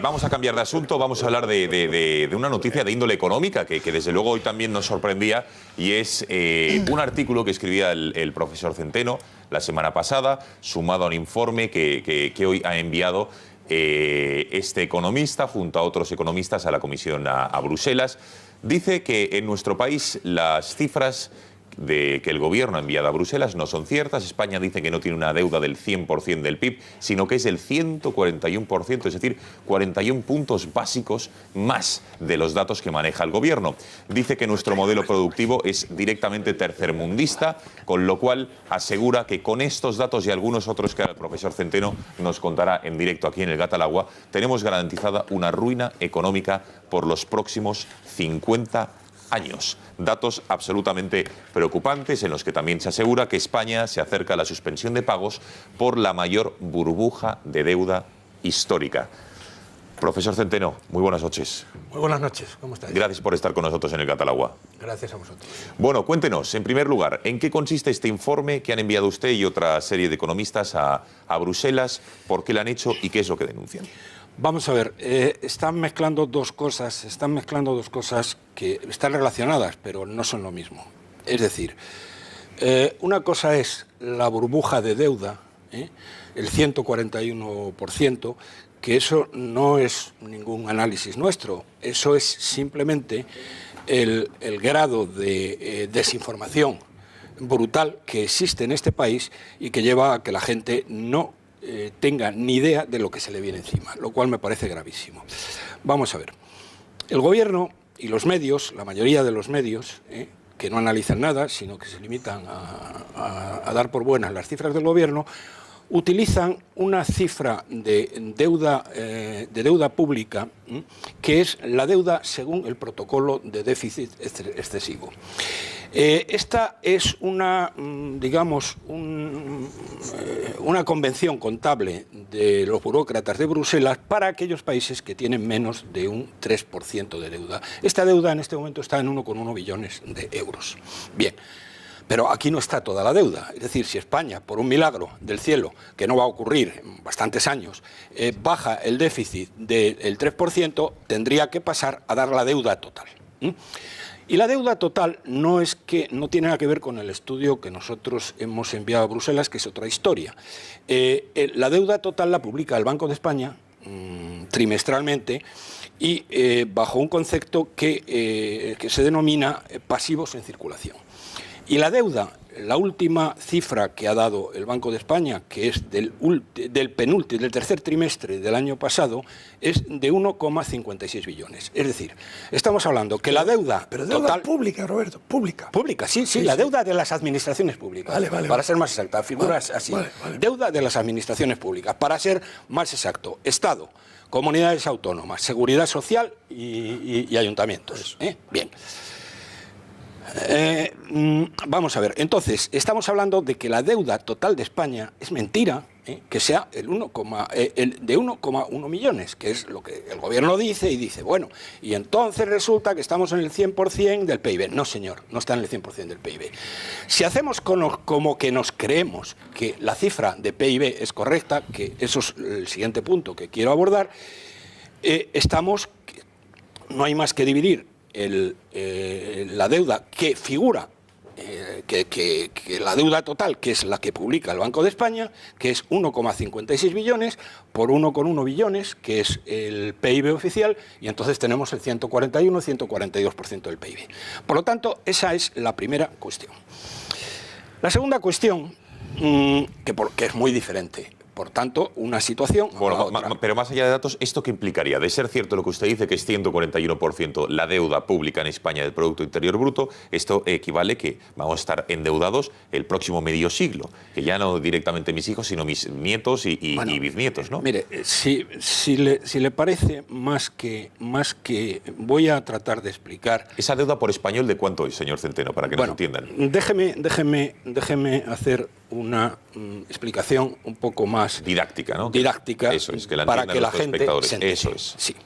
Vamos a cambiar de asunto, vamos a hablar de una noticia de índole económica que desde luego hoy también nos sorprendía, y es un artículo que escribía el profesor Centeno la semana pasada, sumado a un informe que hoy ha enviado este economista junto a otros economistas a la Comisión a Bruselas. Dice que en nuestro país las cifras que el gobierno ha enviado a Bruselas no son ciertas. España dice que no tiene una deuda del 100% del PIB, sino que es el 141%, es decir, 41 puntos básicos más de los datos que maneja el gobierno. Dice que nuestro modelo productivo es directamente tercermundista, con lo cual asegura que con estos datos y algunos otros que el profesor Centeno nos contará en directo aquí en el Gat al Agua, tenemos garantizada una ruina económica por los próximos 50 años. Datos absolutamente preocupantes en los que también se asegura que España se acerca a la suspensión de pagos por la mayor burbuja de deuda histórica. Profesor Centeno, muy buenas noches. Muy buenas noches, ¿cómo estáis? Gracias por estar con nosotros en el Gat al Agua. Gracias a vosotros. Bueno, cuéntenos, en primer lugar, ¿en qué consiste este informe que han enviado usted y otra serie de economistas a Bruselas? ¿Por qué lo han hecho y qué es lo que denuncian? Vamos a ver, están mezclando dos cosas que están relacionadas, pero no son lo mismo. Es decir, una cosa es la burbuja de deuda, el 141%, que eso no es ningún análisis nuestro, eso es simplemente el grado de desinformación brutal que existe en este país y que lleva a que la gente no tenga ni idea de lo que se le viene encima, lo cual me parece gravísimo. Vamos a ver, el gobierno y los medios, la mayoría de los medios, que no analizan nada, sino que se limitan a dar por buenas las cifras del gobierno, utilizan una cifra de deuda pública, que es la deuda según el protocolo de déficit excesivo. Esta es una, digamos, una convención contable de los burócratas de Bruselas para aquellos países que tienen menos de un 3% de deuda. Esta deuda en este momento está en 1,1 billones de euros. Bien. Pero aquí no está toda la deuda. Es decir, si España, por un milagro del cielo, que no va a ocurrir en bastantes años, baja el déficit del 3%, tendría que pasar a dar la deuda total. Y la deuda total no tiene nada que ver con el estudio que nosotros hemos enviado a Bruselas, que es otra historia. La deuda total la publica el Banco de España trimestralmente y bajo un concepto que se denomina pasivos en circulación. Y la deuda, la última cifra que ha dado el Banco de España, que es del tercer trimestre del año pasado, es de 1,56 billones. Es decir, estamos hablando que la deuda... Pero deuda total, pública, Roberto, pública. Pública, sí, la deuda de las administraciones públicas. Vale. Para ser más exacta, figuras así. Vale. Deuda de las administraciones públicas. Para ser más exacto, Estado, comunidades autónomas, seguridad social y ayuntamientos. Bien. Vamos a ver, entonces, estamos hablando de que la deuda total de España es mentira, que sea de 1,1 millones, que es lo que el gobierno dice, y dice, bueno, y entonces resulta que estamos en el 100% del PIB. No, señor, no está en el 100% del PIB. Si hacemos como que nos creemos que la cifra de PIB es correcta, que eso es el siguiente punto que quiero abordar, no hay más que dividir la deuda que figura, que la deuda total, que es la que publica el Banco de España, que es 1,56 billones, por 1,1 billones, que es el PIB oficial, y entonces tenemos el 141-142% del PIB. Por lo tanto, esa es la primera cuestión. La segunda cuestión, que es muy diferente. Por tanto, una situación... Bueno, pero más allá de datos, ¿esto qué implicaría? De ser cierto lo que usted dice, que es 141% la deuda pública en España del Producto Interior Bruto, esto equivale que vamos a estar endeudados el próximo medio siglo, que ya no directamente mis hijos, sino mis nietos y bisnietos, ¿no? Mire, si le parece más que voy a tratar de explicar... ¿Esa deuda por español de cuánto es, señor Centeno, para que nos entiendan? Déjeme hacer una explicación un poco más didáctica, ¿no? Didáctica, eso es, que para que la gente se entienda. Eso es. Sí.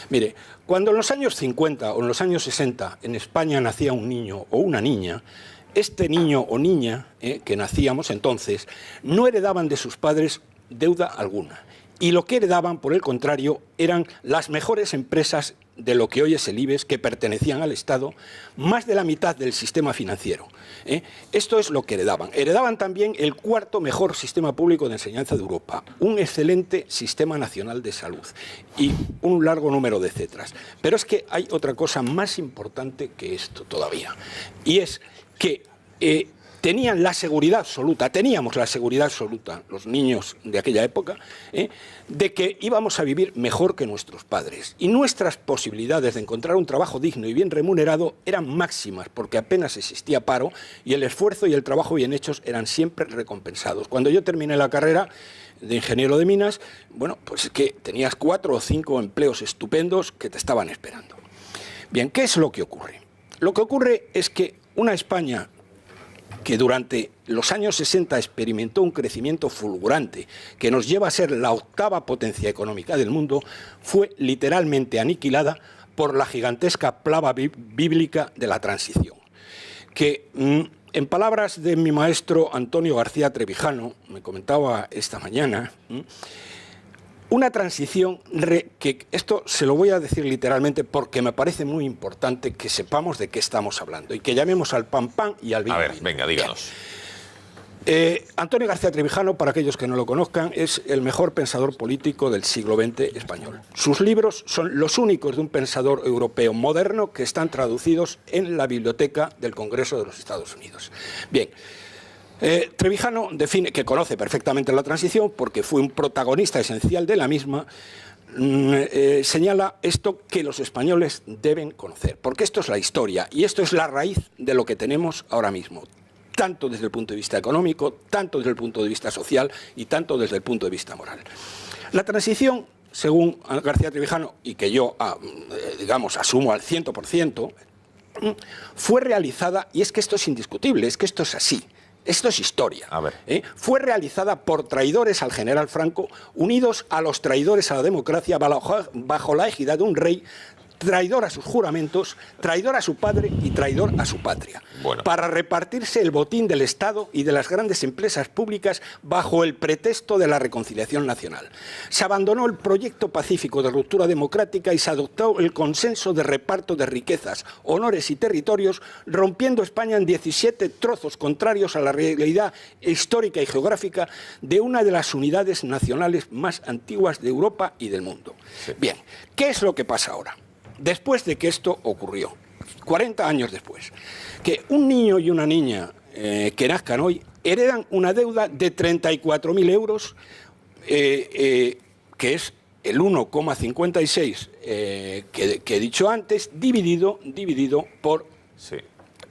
Mire, cuando en los años 50 o en los años 60 en España nacía un niño o una niña, este niño o niña que nacíamos entonces no heredaban de sus padres deuda alguna. Y lo que heredaban, por el contrario, eran las mejores empresas de lo que hoy es el IBEX, que pertenecían al Estado, más de la mitad del sistema financiero. Esto es lo que heredaban. Heredaban también el cuarto mejor sistema público de enseñanza de Europa, un excelente sistema nacional de salud y un largo número de etcéteras. Pero es que hay otra cosa más importante que esto todavía, y es que tenían la seguridad absoluta, teníamos la seguridad absoluta, los niños de aquella época, de que íbamos a vivir mejor que nuestros padres. Y nuestras posibilidades de encontrar un trabajo digno y bien remunerado eran máximas, porque apenas existía paro y el esfuerzo y el trabajo bien hechos eran siempre recompensados. Cuando yo terminé la carrera de ingeniero de minas, bueno, pues es que tenías 4 o 5 empleos estupendos que te estaban esperando. Bien, ¿qué es lo que ocurre? Lo que ocurre es que una España que durante los años 60 experimentó un crecimiento fulgurante que nos lleva a ser la 8ª potencia económica del mundo, fue literalmente aniquilada por la gigantesca plaga bíblica de la transición, que en palabras de mi maestro Antonio García Trevijano, me comentaba esta mañana, una transición que esto se lo voy a decir literalmente porque me parece muy importante que sepamos de qué estamos hablando y que llamemos al pan pan y al vino. A ver, venga, díganos. Antonio García Trevijano, para aquellos que no lo conozcan, es el mejor pensador político del siglo XX español. Sus libros son los únicos de un pensador europeo moderno que están traducidos en la biblioteca del Congreso de los Estados Unidos. Bien. Trevijano define, que conoce perfectamente la transición porque fue un protagonista esencial de la misma, señala esto que los españoles deben conocer, porque esto es la historia y esto es la raíz de lo que tenemos ahora mismo, tanto desde el punto de vista económico, tanto desde el punto de vista social y tanto desde el punto de vista moral. La transición, según García Trevijano, y que yo, digamos, asumo al 100%, fue realizada, y es que esto es indiscutible, es que esto es así. Esto es historia. Fue realizada por traidores al general Franco, unidos a los traidores a la democracia bajo la égida de un rey traidor a sus juramentos, traidor a su padre y traidor a su patria, para repartirse el botín del Estado y de las grandes empresas públicas bajo el pretexto de la reconciliación nacional. Se abandonó el proyecto pacífico de ruptura democrática y se adoptó el consenso de reparto de riquezas, honores y territorios, rompiendo España en 17 trozos contrarios a la realidad histórica y geográfica de una de las unidades nacionales más antiguas de Europa y del mundo. Bien, ¿qué es lo que pasa ahora? Después de que esto ocurrió, 40 años después, que un niño y una niña que nazcan hoy heredan una deuda de 34.000 euros, que es el 1,56 que he dicho antes, dividido por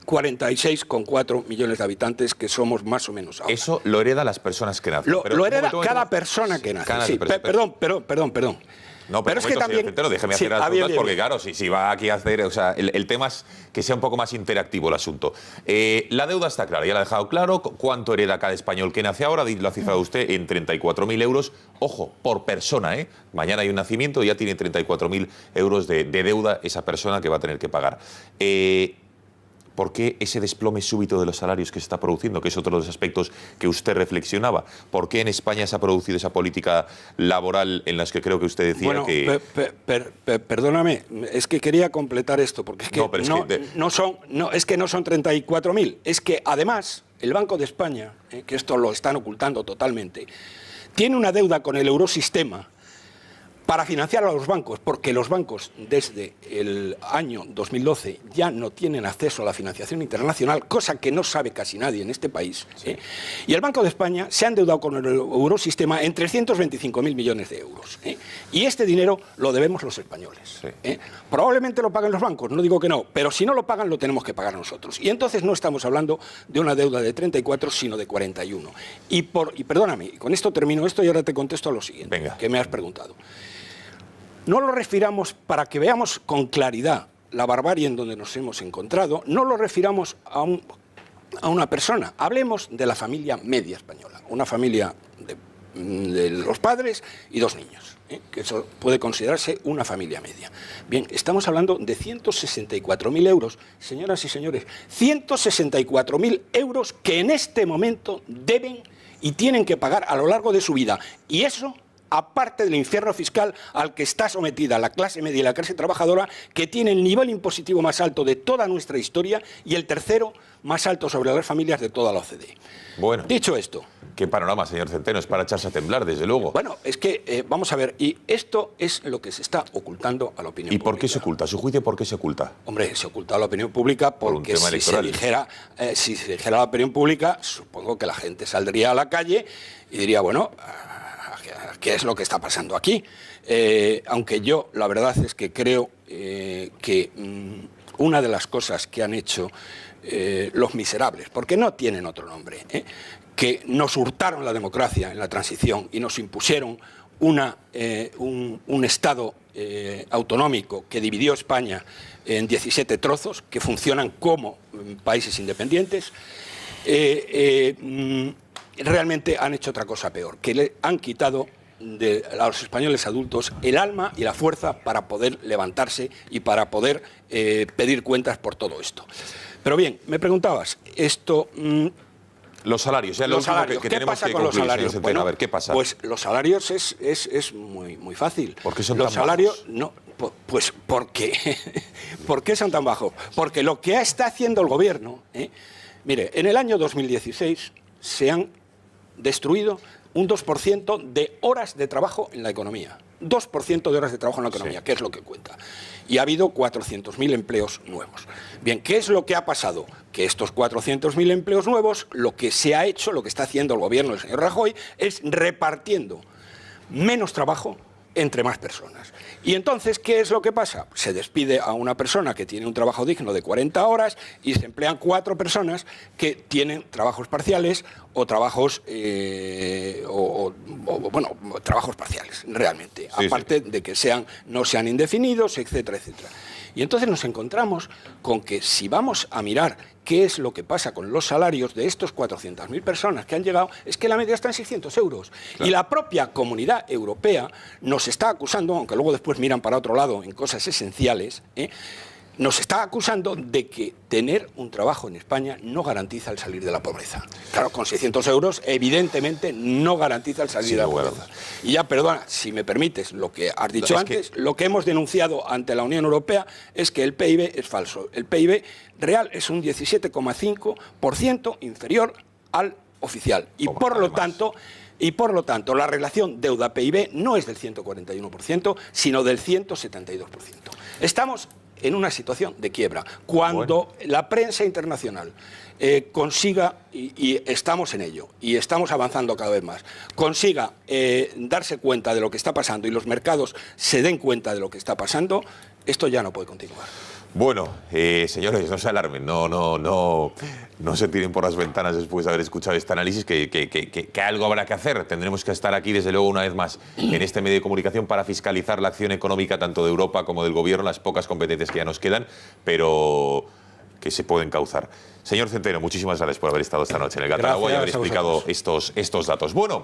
46,4 millones de habitantes, que somos más o menos ahora. Eso lo hereda las personas que nacen. Lo hereda cada persona que nace. Sí, perdón. No, pero es que también... Centeno, déjeme hacer las preguntas porque, claro, si va aquí a hacer... O sea, el tema es que sea un poco más interactivo el asunto. La deuda está clara, ya la ha dejado claro. ¿Cuánto hereda cada español que nace ahora? Lo ha cifrado usted en 34.000 euros. Ojo, por persona, ¿eh? Mañana hay un nacimiento y ya tiene 34.000 euros de deuda esa persona que va a tener que pagar. ¿Por qué ese desplome súbito de los salarios que se está produciendo? Que es otro de los aspectos que usted reflexionaba. ¿Por qué en España se ha producido esa política laboral en las que creo que usted decía que... Perdóname, es que quería completar esto, porque es que no son 34.000. Es que además el Banco de España, que esto lo están ocultando totalmente, tiene una deuda con el Eurosistema para financiar a los bancos, porque los bancos desde el año 2012 ya no tienen acceso a la financiación internacional, cosa que no sabe casi nadie en este país. Y el Banco de España se ha endeudado con el Eurosistema en 325.000 millones de euros. Y este dinero lo debemos los españoles. Probablemente lo paguen los bancos, no digo que no, pero si no lo pagan lo tenemos que pagar nosotros. Y entonces no estamos hablando de una deuda de 34, sino de 41. Y perdóname, con esto termino esto y ahora te contesto a lo siguiente, que me has preguntado. No lo refiramos, para que veamos con claridad la barbarie en donde nos hemos encontrado, no lo refiramos a una persona. Hablemos de la familia media española, una familia de los padres y 2 niños, que eso puede considerarse una familia media. Bien, estamos hablando de 164.000 euros, señoras y señores, 164.000 euros que en este momento deben y tienen que pagar a lo largo de su vida. Y eso aparte del infierno fiscal al que está sometida la clase media y la clase trabajadora, que tiene el nivel impositivo más alto de toda nuestra historia y el tercero más alto sobre las familias de toda la OCDE. Bueno. Dicho esto... Qué panorama, señor Centeno, es para echarse a temblar, desde luego. Bueno, es que, vamos a ver, y esto es lo que se está ocultando a la opinión pública. ¿Y por qué se oculta? ¿A su juicio, por qué se oculta? Hombre, se oculta a la opinión pública porque si se dijera a la opinión pública, supongo que la gente saldría a la calle y diría, bueno, ¿qué es lo que está pasando aquí? Aunque yo, la verdad es que creo que una de las cosas que han hecho los miserables, porque no tienen otro nombre, que nos hurtaron la democracia en la transición y nos impusieron un Estado autonómico que dividió España en 17 trozos que funcionan como países independientes, realmente han hecho otra cosa peor, que le han quitado a los españoles adultos el alma y la fuerza para poder levantarse y para poder pedir cuentas por todo esto. Pero bien, me preguntabas, esto... Los salarios, los salarios. ¿Qué pasa con los salarios? Bueno, a ver, ¿qué pasa? Pues los salarios es muy fácil. ¿Por qué son los tan salarios, bajos? No, pues porque ¿por qué son tan bajos? Porque lo que está haciendo el gobierno, mire, en el año 2016 se han destruido un 2% de horas de trabajo en la economía. 2% de horas de trabajo en la economía, sí, que es lo que cuenta. Y ha habido 400.000 empleos nuevos. Bien, ¿qué es lo que ha pasado? Que estos 400.000 empleos nuevos, lo que se ha hecho, lo que está haciendo el gobierno del señor Rajoy, es repartiendo menos trabajo entre más personas. Y entonces, ¿qué es lo que pasa? Se despide a una persona que tiene un trabajo digno de 40 horas y se emplean 4 personas que tienen trabajos parciales o trabajos, bueno, trabajos parciales, realmente, sí, aparte de que no sean indefinidos, etcétera, etcétera. Y entonces nos encontramos con que si vamos a mirar qué es lo que pasa con los salarios de estos 400.000 personas que han llegado, es que la media está en 600 euros. Claro. Y la propia Comunidad Europea nos está acusando, aunque luego después miran para otro lado en cosas esenciales, nos está acusando de que tener un trabajo en España no garantiza el salir de la pobreza. Claro, con 600 euros evidentemente no garantiza el salir de la pobreza. Y ya, perdona, si me permites, lo que has dicho antes, lo que hemos denunciado ante la Unión Europea es que el PIB es falso. El PIB real es un 17,5% inferior al oficial. Y por lo tanto, la relación deuda-PIB no es del 141%, sino del 172%. Estamos en una situación de quiebra. Cuando la prensa internacional consiga, y estamos en ello, y estamos avanzando cada vez más, consiga darse cuenta de lo que está pasando y los mercados se den cuenta de lo que está pasando, esto ya no puede continuar. Bueno, señores, no se alarmen, no se tiren por las ventanas después de haber escuchado este análisis, que algo habrá que hacer. Tendremos que estar aquí, desde luego, una vez más, en este medio de comunicación para fiscalizar la acción económica tanto de Europa como del Gobierno, las pocas competencias que ya nos quedan, pero que se pueden causar. Señor Centeno, muchísimas gracias por haber estado esta noche en el Gato del Agua y haber explicado estos datos. Bueno.